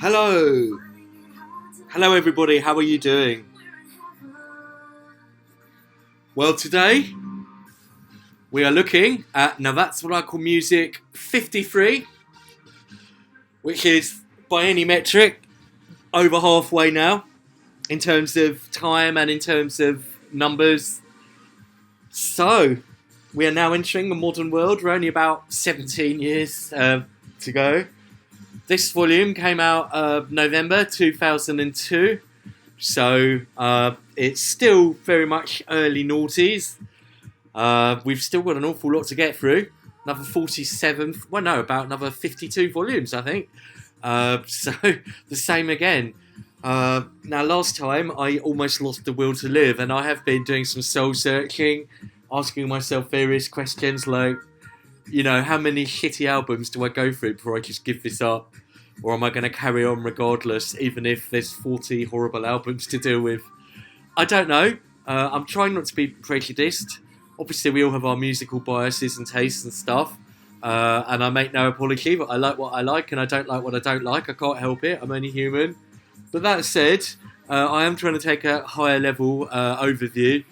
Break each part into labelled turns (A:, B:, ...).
A: Hello. Hello everybody, how are you doing? Well, today we are looking at, now that's what I call music 53, which is by any metric over halfway now in terms of time and in terms of numbers. So we are now entering the modern world. We're only about 17 years to go. This volume came out November 2002, so it's still very much early noughties. We've still got an awful lot to get through. Another 47, well no, about another 52 volumes I think. So the same again. Now last time I almost lost the will to live, and I have been doing some soul searching, asking myself various questions like, you know, how many shitty albums do I go through before I just give this up? Or am I going to carry on regardless, even if there's 40 horrible albums to deal with? I don't know. I'm trying not to be prejudiced. Obviously, we all have our musical biases and tastes and stuff. And I make no apology, but I like what I like and I don't like what I don't like. I can't help it. I'm only human. But that said, I am trying to take a higher level overview,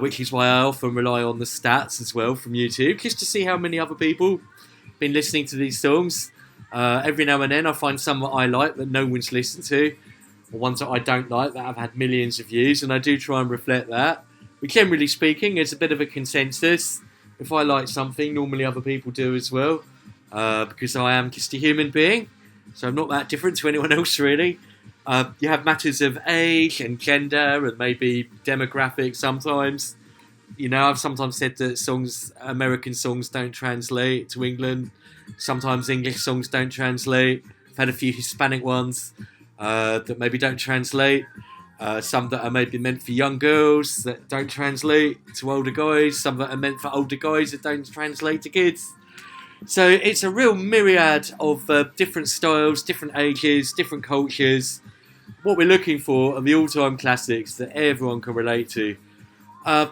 A: which is why I often rely on the stats as well from YouTube, just to see how many other people have been listening to these songs. Every now and then I find some that I like that no one's listened to, or ones that I don't like that have had millions of views, and I do try and reflect that. But generally speaking, it's a bit of a consensus. If I like something, normally other people do as well, because I am just a human being, so I'm not that different to anyone else really. You have matters of age and gender and maybe demographics sometimes. You know, I've sometimes said that American songs don't translate to England. Sometimes English songs don't translate. I've had a few Hispanic ones that maybe don't translate. Some that are maybe meant for young girls that don't translate to older guys. Some that are meant for older guys that don't translate to kids. So it's a real myriad of different styles, different ages, different cultures. What we're looking for are the all-time classics that everyone can relate to.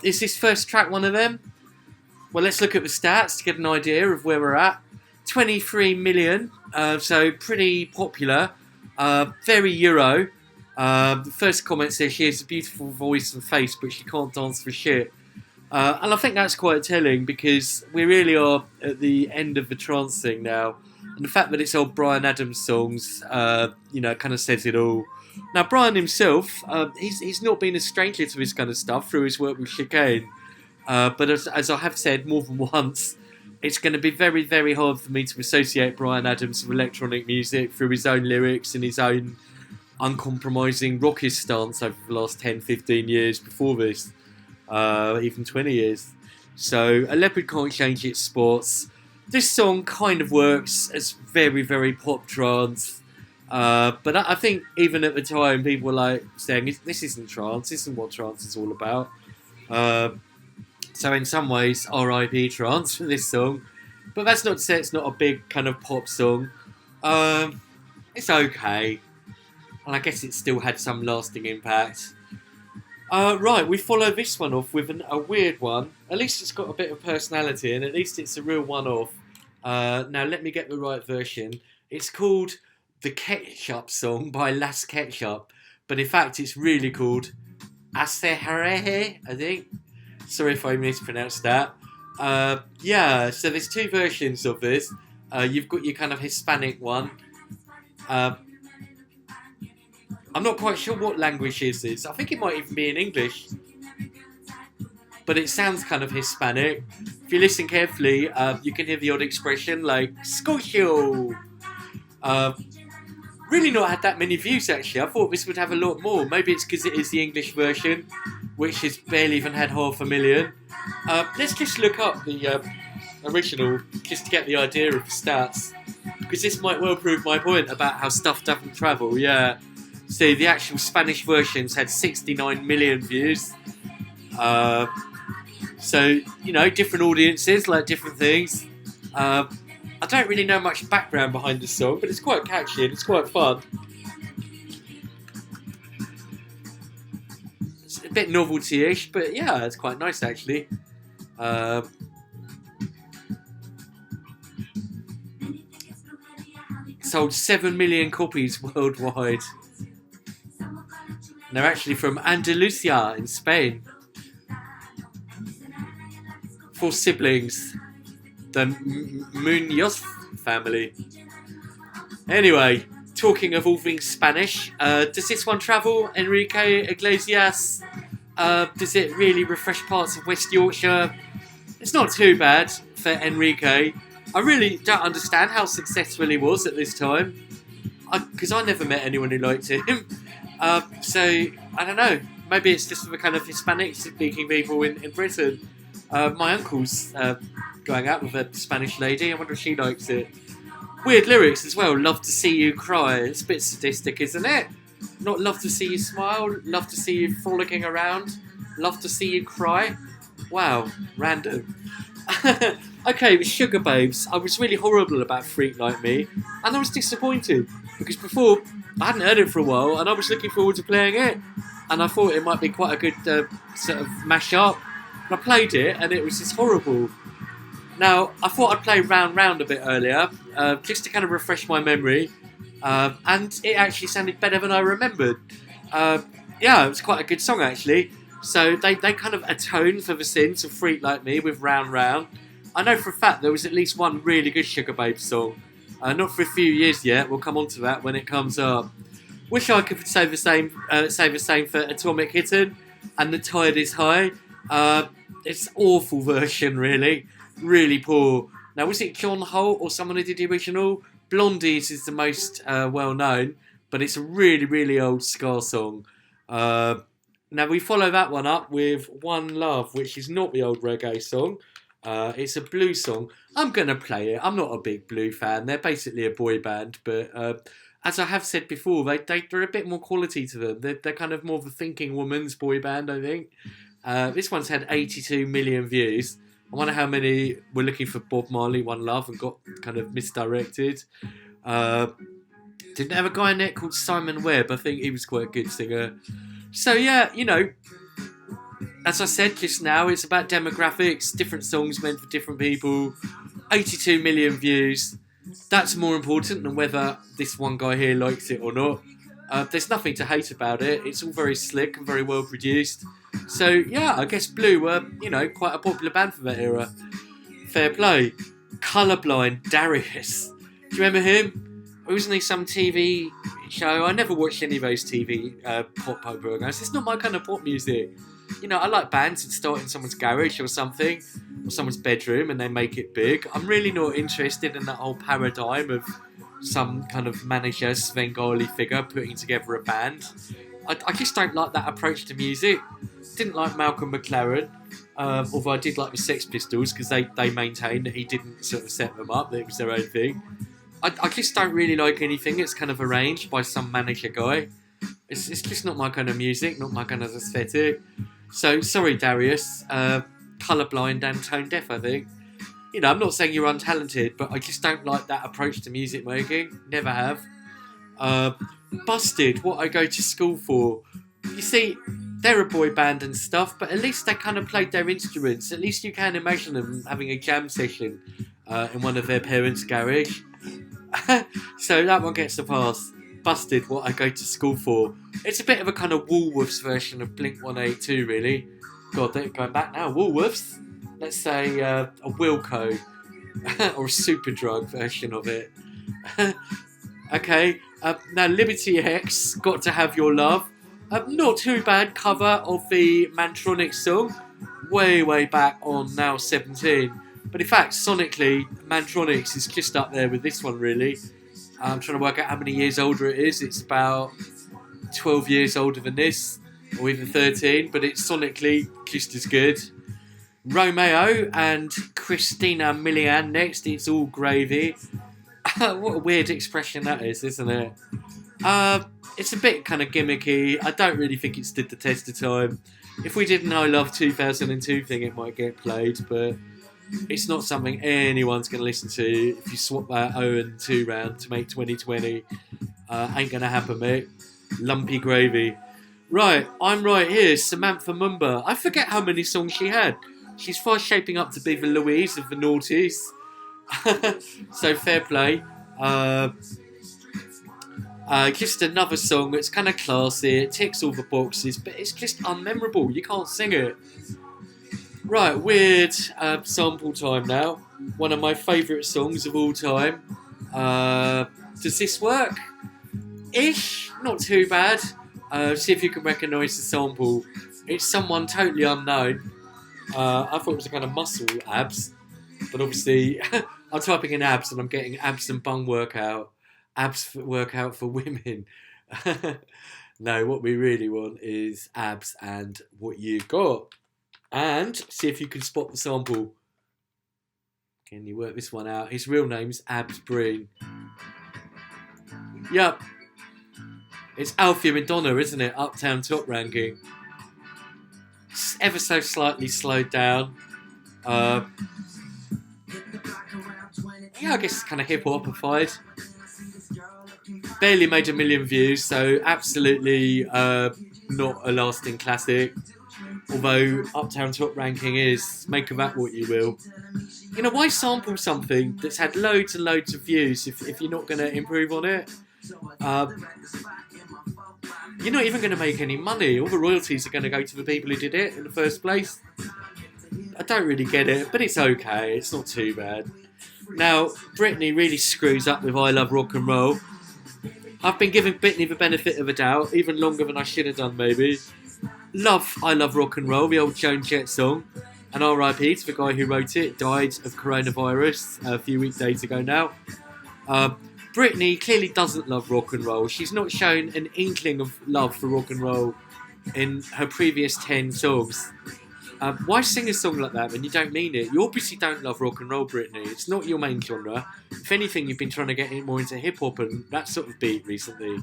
A: Is this first track one of them? Well, let's look at the stats to get an idea of where we're at. 23 million, so pretty popular, very Euro. The first comment says she has a beautiful voice and face, but she can't dance for shit. And I think that's quite telling, because we really are at the end of the trance thing now. And the fact that it's old Bryan Adams songs, kind of says it all. Now, Bryan himself, he's not been a stranger to this kind of stuff through his work with Chicane. But as I have said more than once, it's going to be very, very hard for me to associate Bryan Adams with electronic music through his own lyrics and his own uncompromising rockist stance over the last 10, 15 years before this, even 20 years. So a leopard can't change its spots. This song kind of works as very, very pop trance. But I think even at the time, people were like saying, this isn't trance, this isn't what trance is all about. So in some ways, R.I.P. trance for this song. But that's not to say it's not a big kind of pop song. It's okay. And I guess it still had some lasting impact. Right, we follow this one off with a weird one. At least it's got a bit of personality, and at least it's a real one-off. Now, let me get the right version. It's called The Ketchup Song by Las Ketchup. But in fact, it's really called Aseharehe, I think. Sorry if I mispronounced that. So there's two versions of this. You've got your kind of Hispanic one. I'm not quite sure what language is this. I think it might even be in English. But it sounds kind of Hispanic. If you listen carefully, you can hear the odd expression like "Scocho." Really not had that many views actually. I thought this would have a lot more. Maybe it's because it is the English version, which has barely even had 500,000. Let's just look up the original just to get the idea of the stats, because this might well prove my point about how stuff doesn't travel. Yeah. See, the actual Spanish versions had 69 million views. So, you know, different audiences like different things. I don't really know much background behind the song, but it's quite catchy and it's quite fun. It's a bit novelty-ish, but yeah, it's quite nice actually. sold 7 million copies worldwide. And they're actually from Andalusia in Spain. 4 siblings. The Munoz family. Anyway, talking of all things Spanish, does this one travel? Enrique Iglesias? Does it really refresh parts of West Yorkshire? It's not too bad for Enrique. I really don't understand how successful he was at this time, because I never met anyone who liked him. So, I don't know. Maybe it's just for the kind of Hispanic-speaking people in Britain. My uncle's going out with a Spanish lady. I wonder if she likes it. Weird lyrics as well. Love to see you cry. It's a bit sadistic, isn't it? Not love to see you smile. Love to see you frolicking around. Love to see you cry. Wow, random. Okay, with Sugar Babes, I was really horrible about Freak Like Me, and I was disappointed because before I hadn't heard it for a while, and I was looking forward to playing it, and I thought it might be quite a good sort of mash-up. And I played it, and it was just horrible. Now, I thought I'd play Round Round a bit earlier, just to kind of refresh my memory, and it actually sounded better than I remembered. Yeah, it was quite a good song actually. So they kind of atone for the sins of Freak Like Me with Round Round. I know for a fact there was at least one really good Sugar Babes song. Not for a few years yet. We'll come on to that when it comes up. Wish I could say the same for Atomic Kitten and The Tide Is High. It's an awful version, really. Really poor. Now, was it John Holt or someone who did the original? Blondies is the most well known, but it's a really, really old ska song. Now, we follow that one up with One Love, which is not the old reggae song. It's a blues song. I'm going to play it. I'm not a big Blue fan. They're basically a boy band, but as I have said before, they're a bit more quality to them. They're kind of more of a thinking woman's boy band, I think. This one's had 82 million views. I wonder how many were looking for Bob Marley, One Love, and got kind of misdirected. Didn't have a guy in it called Simon Webb. I think he was quite a good singer. So yeah, you know, as I said just now, it's about demographics, different songs meant for different people, 82 million views. That's more important than whether this one guy here likes it or not. There's nothing to hate about it. It's all very slick and very well produced. So yeah, I guess Blue were, you know, quite a popular band for that era. Fair play. Colourblind Darius. Do you remember him? Wasn't he some TV show? I never watched any of those TV pop programs. It's not my kind of pop music. You know, I like bands that start in someone's garage or something, or someone's bedroom, and they make it big. I'm really not interested in that whole paradigm of some kind of manager, Svengali figure putting together a band. I just don't like that approach to music. Didn't like Malcolm McLaren, although I did like the Sex Pistols because they maintained that he didn't sort of set them up, that it was their own thing. I just don't really like anything that's kind of arranged by some manager guy. It's just not my kind of music, not my kind of aesthetic. So, sorry Darius, colourblind and tone deaf, I think. You know, I'm not saying you're untalented, but I just don't like that approach to music making. Never have. Busted, what I go to school for. You see, they're a boy band and stuff, but at least they kind of played their instruments. At least you can imagine them having a jam session in one of their parents' garage. So that one gets a pass. Busted, what I go to school for. It's a bit of a kind of Woolworths version of Blink-182, really. God, they're going back now. Woolworths? Let's say a Wilco or a Superdrug version of it. Okay, now Liberty X, Got to Have Your Love. Not too bad cover of the Mantronics song, way back on Now 17. But in fact, sonically, Mantronics is just up there with this one, really. I'm trying to work out how many years older it is. It's about 12 years older than this, or even 13, but it's sonically just as good. Romeo and Christina Milian next. It's all gravy. What a weird expression that is, isn't it? It's a bit kind of gimmicky. I don't really think it stood the test of time. If we did an I Love 2002 thing, it might get played, but it's not something anyone's going to listen to. If you swap that 0 and 2 round to make 2020, ain't going to happen, mate. Lumpy gravy. Right, I'm right here, Samantha Mumba. I forget how many songs she had. She's fast shaping up to be the Louise of the noughties. So fair play. Just another song that's kind of classy, it ticks all the boxes, but it's just unmemorable. You can't sing it. Right, weird sample time now. One of my favourite songs of all time. Does this work? Ish, not too bad. See if you can recognise the sample. It's someone totally unknown. I thought it was a kind of muscle abs, but obviously I'm typing in abs and I'm getting abs and bum workout. Abs workout for women. No, what we really want is abs and what you've got. And see if you can spot the sample. Can you work this one out? His real name's Abs Breen. Yep. It's Alfie Madonna, isn't it? Uptown Top Ranking. It's ever so slightly slowed down. Yeah, I guess it's kind of hip-hopified. Barely made 1 million views, so absolutely not a lasting classic. Although Uptown Top Ranking is, make of that what you will. You know, why sample something that's had loads and loads of views if you're not going to improve on it? You're not even going to make any money. All the royalties are going to go to the people who did it in the first place. I don't really get it, but it's okay. It's not too bad. Now, Britney really screws up with I Love Rock and Roll. I've been giving Britney the benefit of a doubt, even longer than I should have done, maybe. Love I Love Rock and Roll, the old Joan Jett song. And R.I.P. to the guy who wrote it, died of coronavirus a few days ago now. Britney clearly doesn't love rock and roll. She's not shown an inkling of love for rock and roll in her previous 10 songs. Why sing a song like that when you don't mean it? You obviously don't love rock and roll, Britney. It's not your main genre. If anything, you've been trying to get more into hip-hop and that sort of beat recently.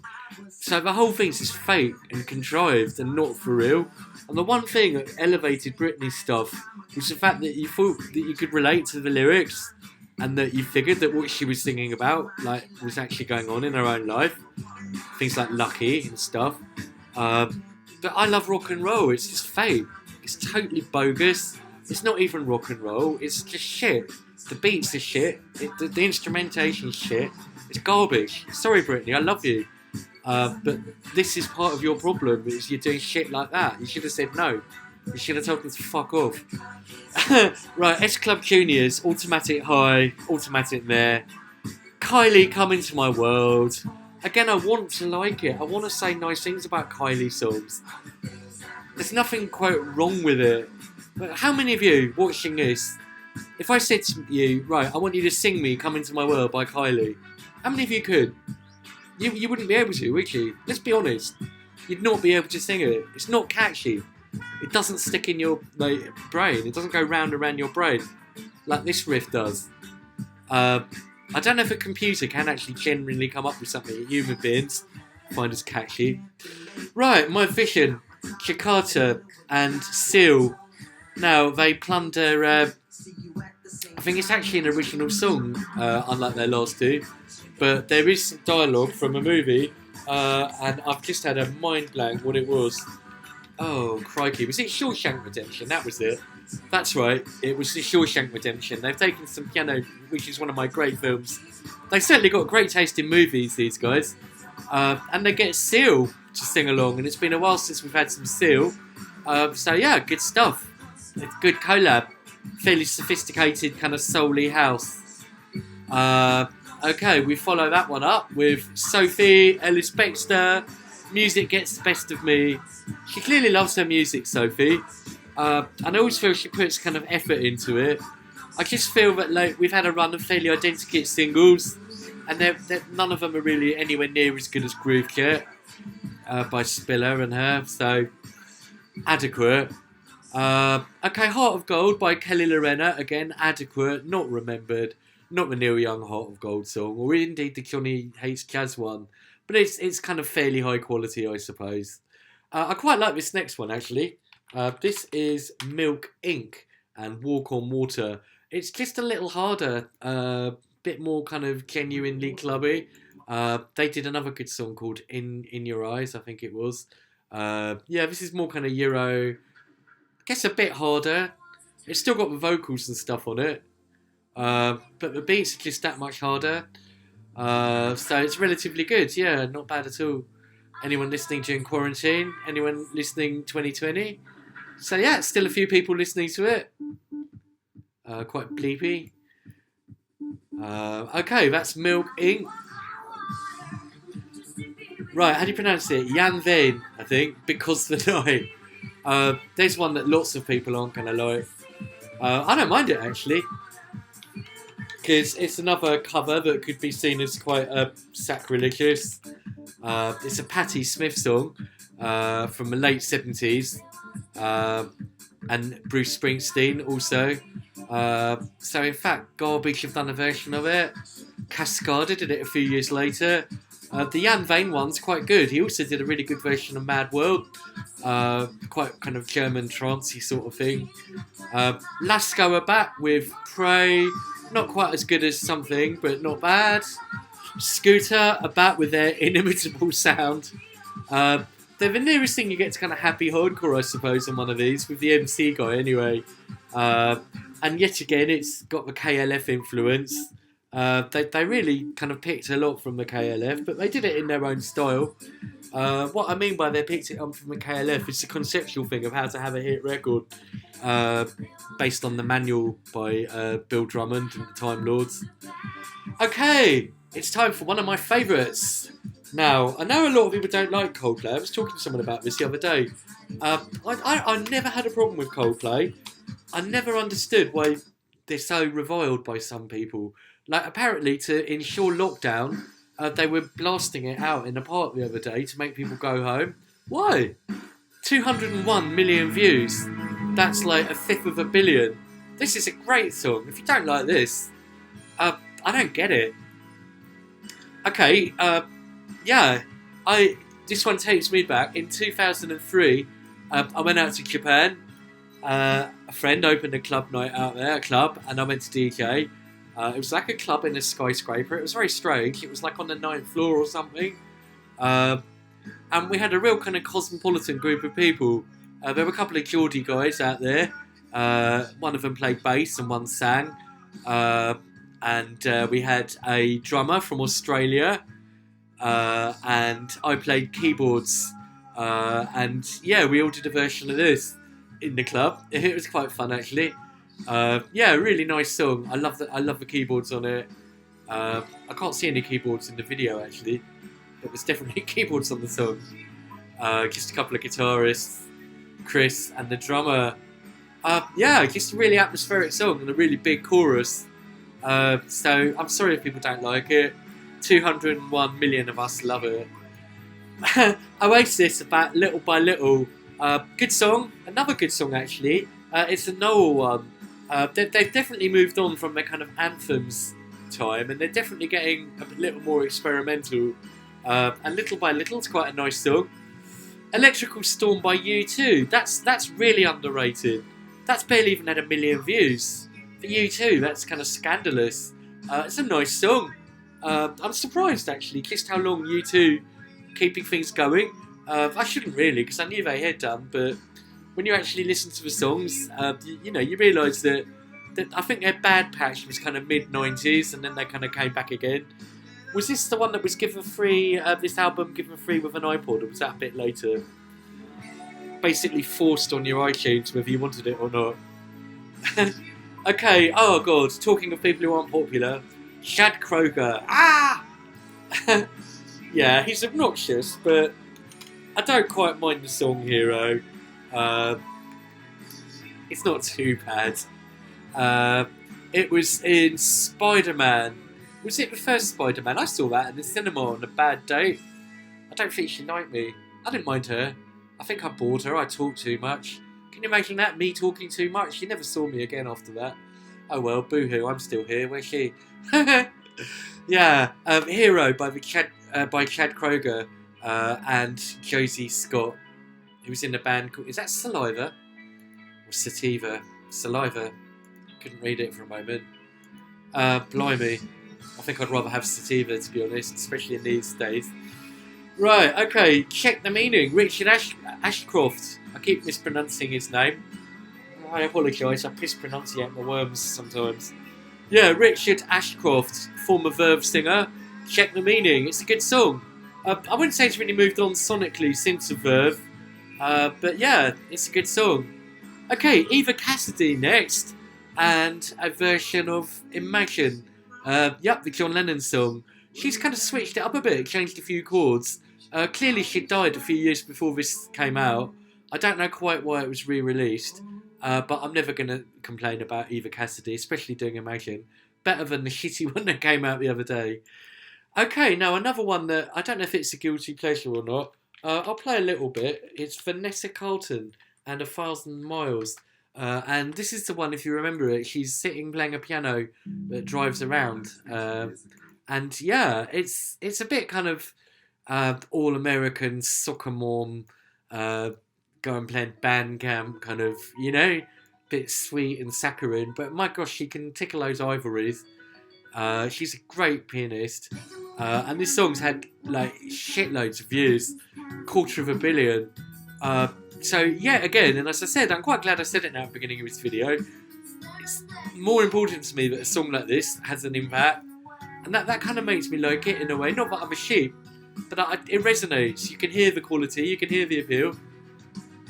A: So the whole thing's just fake and contrived and not for real. And the one thing that elevated Britney's stuff was the fact that you thought that you could relate to the lyrics and that you figured that what she was singing about was actually going on in her own life. Things like Lucky and stuff. But I Love Rock and Roll. It's just fake. It's totally bogus. It's not even rock and roll. It's just shit. The beats are shit. The instrumentation's shit. It's garbage. Sorry, Britney, I love you. But this is part of your problem, is you're doing shit like that. You should have said no. You should have told them to fuck off. Right, S Club Juniors, Automatic High, Automatic Mare. Kylie, Come Into My World. Again, I want to like it. I want to say nice things about Kylie songs. There's nothing quite wrong with it. But how many of you watching this, if I said to you, right, I want you to sing me Come Into My World by Kylie, how many of you could? You wouldn't be able to, would you? Let's be honest. You'd not be able to sing it. It's not catchy. It doesn't stick in your brain. It doesn't go round and round your brain like this riff does. I don't know if a computer can actually genuinely come up with something that human beings find as catchy. Right, My Vision, Chicata and Seal. Now, they plunder... I think it's actually an original song, unlike their last two. But there is some dialogue from a movie, and I've just had a mind blank what it was. Oh, crikey. Was it Shawshank Redemption? That was it. That's right. It was the Shawshank Redemption. They've taken some piano, which is one of my great films. They've certainly got great taste in movies, these guys. And they get Seal to sing along, and it's been a while since we've had some Seal. So, yeah, good stuff. It's good collab. Fairly sophisticated, kind of soul-y house. Okay, we follow that one up with Sophie Ellis-Bextor. Music Gets the Best of Me. She clearly loves her music, Sophie. And I always feel she puts kind of effort into it. I just feel that we've had a run of fairly identical singles, and none of them are really anywhere near as good as Groove Kit by Spiller and her, so adequate. Okay, Heart of Gold by Kelly Lorena, again, adequate, not remembered. Not the Neil Young Heart of Gold song, or indeed the Johnny Hates Jazz one. But it's kind of fairly high quality, I suppose. I quite like this next one, actually. This is Milk Inc. and Walk on Water. It's just a little harder, bit more kind of genuinely clubby. They did another good song called In Your Eyes, I think it was. Yeah, this is more kind of Euro. I guess a bit harder. It's still got the vocals and stuff on it. But the beats are just that much harder. So it's relatively good. Yeah, not bad at all. Anyone listening during quarantine? Anyone listening 2020? So yeah, still a few people listening to it. Quite bleepy. Okay, that's Milk Inc. Right, how do you pronounce it? Jan Veen, I think, because the night. There's one that lots of people aren't going to like. I don't mind it actually, because it's another cover that could be seen as quite sacrilegious. It's a Patti Smith song from the late 70s, and Bruce Springsteen also. So in fact, Garbage have done a version of it. Cascada did it a few years later. The Jan Veen one's quite good. He also did a really good version of Mad World. Quite kind of German trancey sort of thing. Lasco are back with Prey. Not quite as good as Something, but not bad. Scooter are back with their inimitable sound. They're the nearest thing you get to kind of happy hardcore, I suppose, on one of these, with the MC guy anyway. And yet again, it's got the KLF influence. They really kind of picked a lot from the KLF, but they did it in their own style. What I mean by they picked it up from the KLF is the conceptual thing of how to have a hit record, based on the manual by Bill Drummond and the Time Lords. Okay, it's time for one of my favourites. Now, I know a lot of people don't like Coldplay. I was talking to someone about this the other day. I never had a problem with Coldplay. I never understood why they're so reviled by some people. Like, apparently, to ensure lockdown, they were blasting it out in a park the other day to make people go home. Why? 201 million views. That's like a fifth of a billion. This is a great song. If you don't like this, I don't get it. Okay, yeah. This one takes me back. In 2003, I went out to Japan. A friend opened a club night out there, and I went to DJ. It was like a club in a skyscraper. It was very strange. It was like on the 9th floor or something. And we had a real kind of cosmopolitan group of people. There were a couple of Geordie guys out there. One of them played bass and one sang. And we had a drummer from Australia. And I played keyboards. And yeah, we all did a version of this in the club. It was quite fun actually. Yeah, really nice song. I love the keyboards on it. I can't see any keyboards in the video actually, but there's definitely keyboards on the song. Just a couple of guitarists, Chris and the drummer. Yeah, just a really atmospheric song and a really big chorus. So I'm sorry if people don't like it. 201 million of us love it. Oasis, about Little by Little. Good song. Another good song actually. It's a Noel one. They've definitely moved on from their kind of anthems time, and they're definitely getting a little more experimental. And Little by Little is quite a nice song. Electrical Storm by U2. That's really underrated. That's barely even had 1 million views. For U2, that's kind of scandalous. It's a nice song. I'm surprised actually, just how long U2 keeping things going. I shouldn't really, because I knew they had done, but when you actually listen to the songs, you realise that I think their bad patch was kind of mid-90s, and then they kind of came back again. Was this the one that was given free, this album given free with an iPod, or was that a bit later? Basically forced on your iTunes whether you wanted it or not. Okay, oh god, talking of people who aren't popular, Chad Kroeger. Ah! Yeah, he's obnoxious, but I don't quite mind the song Hero. It's not too bad. It was in Spider-Man. Was it the first Spider-Man? I saw that in the cinema on a bad date. I don't think she liked me. I didn't mind her. I think I bored her. I talked too much. Can you imagine that? Me talking too much? She never saw me again after that. Oh well, boo-hoo. I'm still here. Where's she? Yeah. Hero by Chad Kroeger and Josie Scott. He was in a band called... Is that Saliva? Or Sativa? Saliva. Couldn't read it for a moment. Blimey. I think I'd rather have Sativa, to be honest, especially in these days. Right, okay, check the meaning. Richard Ashcroft. I keep mispronouncing his name. I apologise, I mispronunciate my worms sometimes. Yeah, Richard Ashcroft, former Verve singer, Check the Meaning. It's a good song. I wouldn't say it's really moved on sonically since Verve, but yeah, it's a good song. Okay, Eva Cassidy next, and a version of Imagine. The John Lennon song. She's kind of switched it up a bit, changed a few chords. Clearly she died a few years before this came out. I don't know quite why it was re-released, but I'm never going to complain about Eva Cassidy, especially doing Imagine. Better than the shitty one that came out the other day. Okay, now another one that I don't know if it's a guilty pleasure or not. I'll play a little bit. It's Vanessa Carlton and 1,000 Miles. And this is the one, if you remember it, she's sitting playing a piano that drives around. And yeah, it's a bit kind of all-American soccer mom, go and play band camp kind of, bit sweet and saccharine. But my gosh, she can tickle those ivories. She's a great pianist. And this song's had like shitloads of views, 250 million. So yeah, again, and as I said, I'm quite glad I said it now at the beginning of this video. It's more important to me that a song like this has an impact, and that kind of makes me like it in a way. Not that I'm a sheep, but it resonates. You can hear the quality, you can hear the appeal.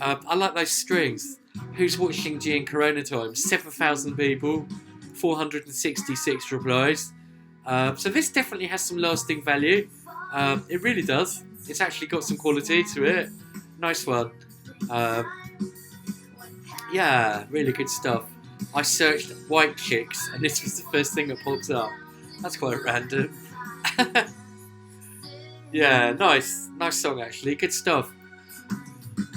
A: I like those strings. Who's watching G in Corona time? 7,000 people, 466 replies. So this definitely has some lasting value. It really does. It's actually got some quality to it. Nice one. Yeah, really good stuff. I searched white chicks and this was the first thing that pops up. That's quite random. Yeah, nice song actually, good stuff.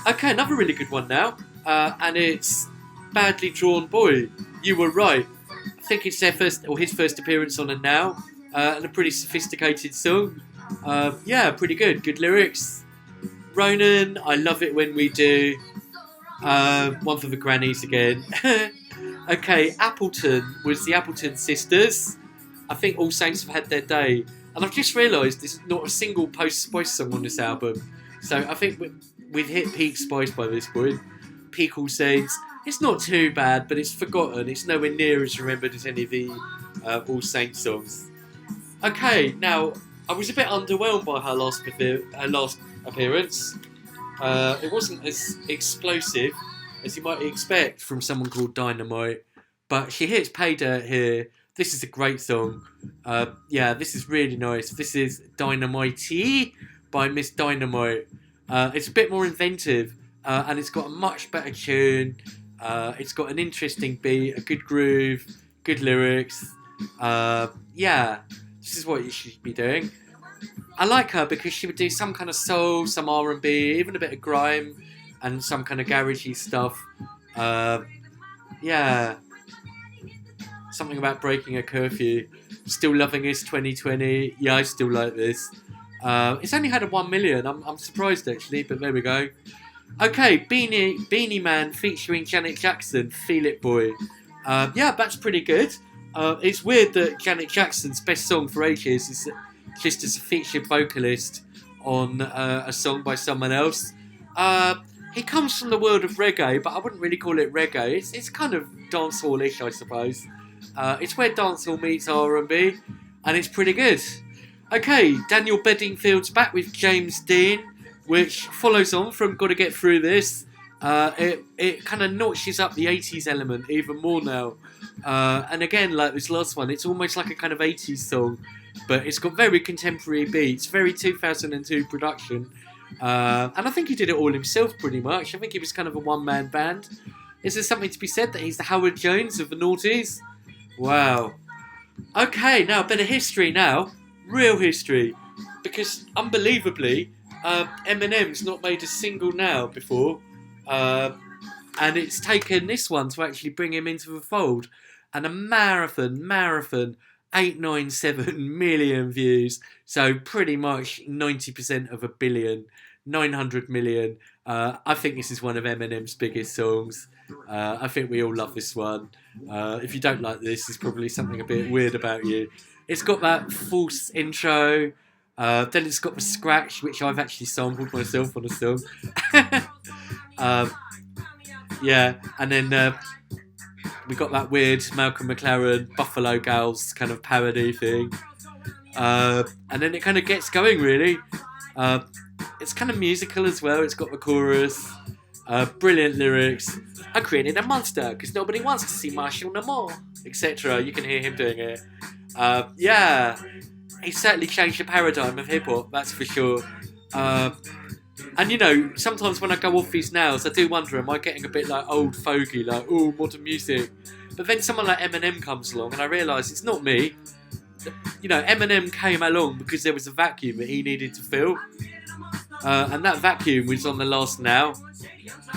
A: Okay, another really good one now, and it's Badly Drawn Boy. You Were Right. I think it's his first appearance on it now, and a pretty sophisticated song. Yeah, pretty good lyrics. Ronan, I love it when we do. One for the grannies again. Okay, Appleton was the Appleton Sisters. I think All Saints have had their day. And I've just realised there's not a single post-Spice song on this album. So I think we've hit peak Spice by this point. Peak All Saints. It's not too bad, but it's forgotten. It's nowhere near as remembered as any of the All Saints songs. Okay, now, I was a bit underwhelmed by her last appearance. It wasn't as explosive as you might expect from someone called Dynamite, but she hits pay dirt here. This is a great song. Yeah, this is really nice. This is Dynamite II by Miss Dynamite. It's a bit more inventive, and it's got a much better tune. It's got an interesting beat, a good groove, good lyrics. Yeah, this is what you should be doing. I like her because she would do some kind of soul, some R&B, even a bit of grime, and some kind of garagey stuff. Yeah. Something about breaking a curfew. Still loving this 2020. Yeah, I still like this. It's only had a 1 million. I'm surprised actually, but there we go. Okay, Beanie Man featuring Janet Jackson, Feel It Boy. Yeah, that's pretty good. It's weird that Janet Jackson's best song for ages is just as a featured vocalist on a song by someone else. He comes from the world of reggae, but I wouldn't really call it reggae. It's kind of dancehall-ish, I suppose. It's where dancehall meets R&B, and it's pretty good. Okay, Daniel Bedingfield's back with James Dean, which follows on from Gotta Get Through This. It kind of notches up the 80s element even more now. And again, like this last one, it's almost like a kind of 80s song, but it's got very contemporary beats, very 2002 production. And I think he did it all himself pretty much. I think he was kind of a one-man band. Is there something to be said that he's the Howard Jones of the noughties? Wow. Okay, now a bit of history now. Real history. Because, unbelievably, Eminem's not made a single now before. And it's taken this one to actually bring him into the fold. And a marathon, 897 million views. So pretty much 90% of a billion. 900 million. I think this is one of Eminem's biggest songs. I think we all love this one. If you don't like this, there's probably something a bit weird about you. It's got that false intro. Then it's got the scratch, which I've actually sampled myself on a song. Yeah, and then we got that weird Malcolm McLaren, Buffalo Gals kind of parody thing. And then it kind of gets going, really. Uh, it's kind of musical as well. It's got the chorus, brilliant lyrics. I created a monster because nobody wants to see Marshall no more, etc. You can hear him doing it. Yeah, he certainly changed the paradigm of hip hop, that's for sure. And you know, sometimes when I go off these nails, I do wonder, am I getting a bit like old fogey, like, oh, modern music? But then someone like Eminem comes along and I realise it's not me. You know, Eminem came along because there was a vacuum that he needed to fill. And that vacuum was on the last now.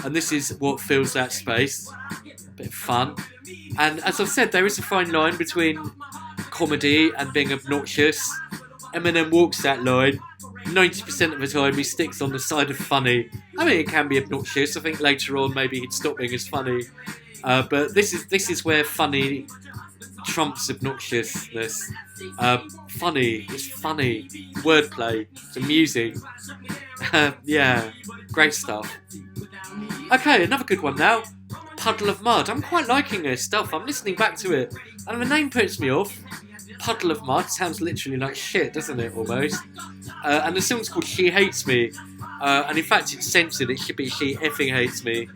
A: And this is what fills that space. A bit of fun. And as I've said, there is a fine line between comedy and being obnoxious. Eminem walks that line. 90% of the time he sticks on the side of funny. I mean, it can be obnoxious. I think later on maybe he'd stop being as funny. But this is where funny trumps obnoxiousness. Funny, it's funny. Wordplay, it's amusing. Yeah, great stuff. Okay, another good one now. Puddle of Mud. I'm quite liking this stuff. I'm listening back to it. And the name puts me off. Puddle of Mud sounds literally like shit, doesn't it, almost? And the song's called She Hates Me. And in fact, it's censored. It should be She Effing Hates Me.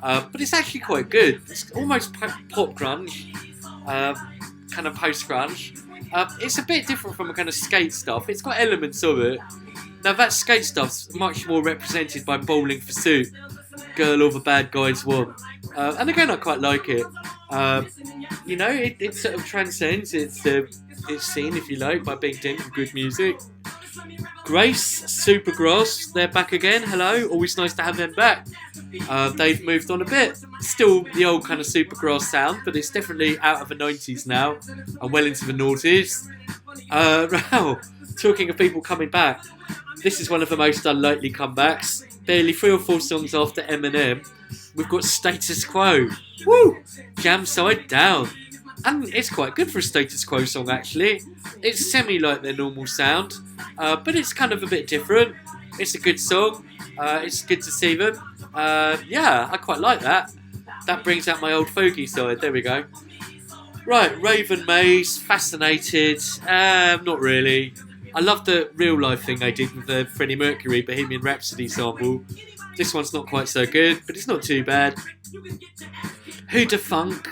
A: But it's actually quite good. It's almost pop grunge. Kind of post-grunge. It's a bit different from the kind of skate stuff. It's got elements of it. Now, that skate stuff's much more represented by Bowling for Soup. Girl All the Bad Guys Want. And again, I quite like it. You know, it sort of transcends its scene, if you like, by being done with good music. Grace, Supergrass, they're back again. Hello, always nice to have them back. They've moved on a bit. Still the old kind of Supergrass sound, but it's definitely out of the 90s now and well into the noughties. Wow, talking of people coming back, this is one of the most unlikely comebacks. Barely 3 or 4 songs after Eminem, we've got Status Quo. Woo! Jam Side Down. And it's quite good for a Status Quo song, actually. It's semi like their normal sound, but it's kind of a bit different. It's a good song. It's good to see them. Yeah, I quite like that. That brings out my old fogey side. There we go. Right, Raven Maze, Fascinated. Not really. I love the real life thing they did with the Freddie Mercury Bohemian Rhapsody sample. This one's not quite so good, but it's not too bad. Who Da Funk,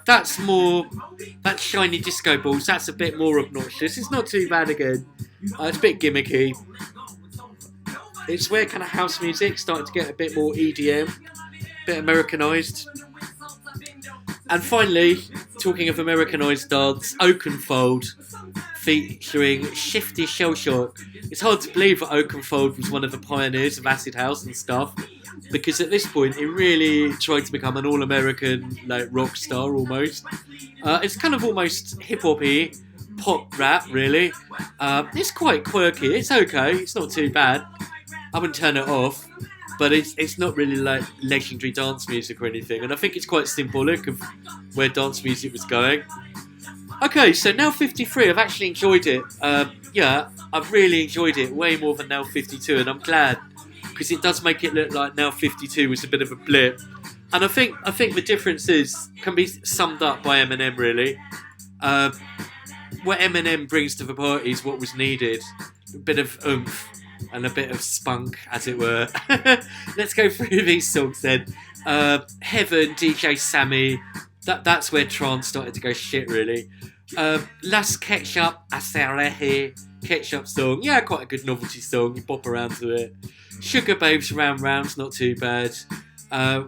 A: that's Shiny Disco Balls, that's a bit more obnoxious. It's not too bad again. It's a bit gimmicky. It's where kind of house music started to get a bit more EDM, a bit Americanised. And finally, talking of Americanised dance, Oakenfold, featuring Shifty Shellshock. It's hard to believe that Oakenfold was one of the pioneers of acid house and stuff, because at this point it really tried to become an all-American like rock star almost. It's kind of almost hip-hop-y, pop rap really. It's quite quirky, it's okay, it's not too bad. I wouldn't turn it off, but it's not really like legendary dance music or anything, and I think it's quite symbolic of where dance music was going. Okay, so Now 53, I've actually enjoyed it. Yeah, I've really enjoyed it way more than Now 52, and I'm glad, because it does make it look like Now 52 was a bit of a blip. And I think the differences can be summed up by Eminem, really. What Eminem brings to the party is what was needed. A bit of oomph and a bit of spunk, as it were. Let's go through these songs then. Heaven, DJ Sammy. That's where trance started to go shit, really. Las Ketchup, Asarehe, Ketchup Song. Yeah, quite a good novelty song. You bop around to it. Sugar Babes, Round Rounds, not too bad.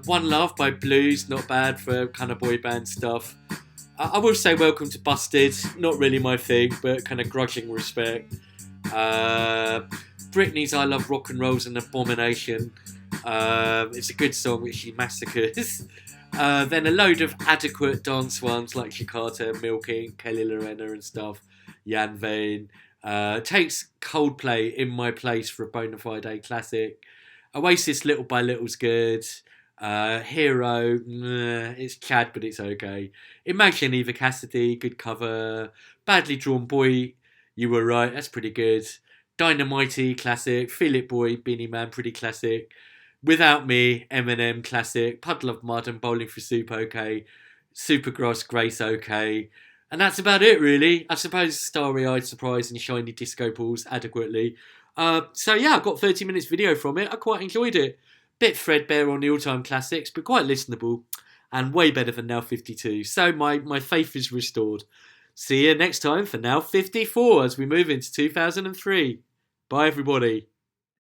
A: One Love by Blues, not bad for kind of boy band stuff. I will say Welcome to Busted, not really my thing, but kind of grudging respect. Britney's I Love Rock and Roll's an abomination. It's a good song which she massacres. Then a load of adequate dance ones like Shikata, Milking, Kelly Lorena and stuff. Jan Vane. Takes Coldplay In My Place for a bona fide classic. Oasis Little by Little's good. Hero, it's Chad but it's okay. Imagine Eva Cassidy, good cover. Badly Drawn Boy, You Were Right, that's pretty good. Dynamite, classic. Feel It Boy, Beanie Man, pretty classic. Without Me, Eminem, classic. Puddle of Mud and Bowling for Soup, okay. Supergrass, Grace, okay. And that's about it, really. I suppose Starry-Eyed Surprise and Shiny Disco Balls adequately. So yeah, I got 30 minutes video from it. I quite enjoyed it. Bit threadbare on the all-time classics, but quite listenable. And way better than Now 52. So my faith is restored. See you next time for Now 54 as we move into 2003. Bye everybody.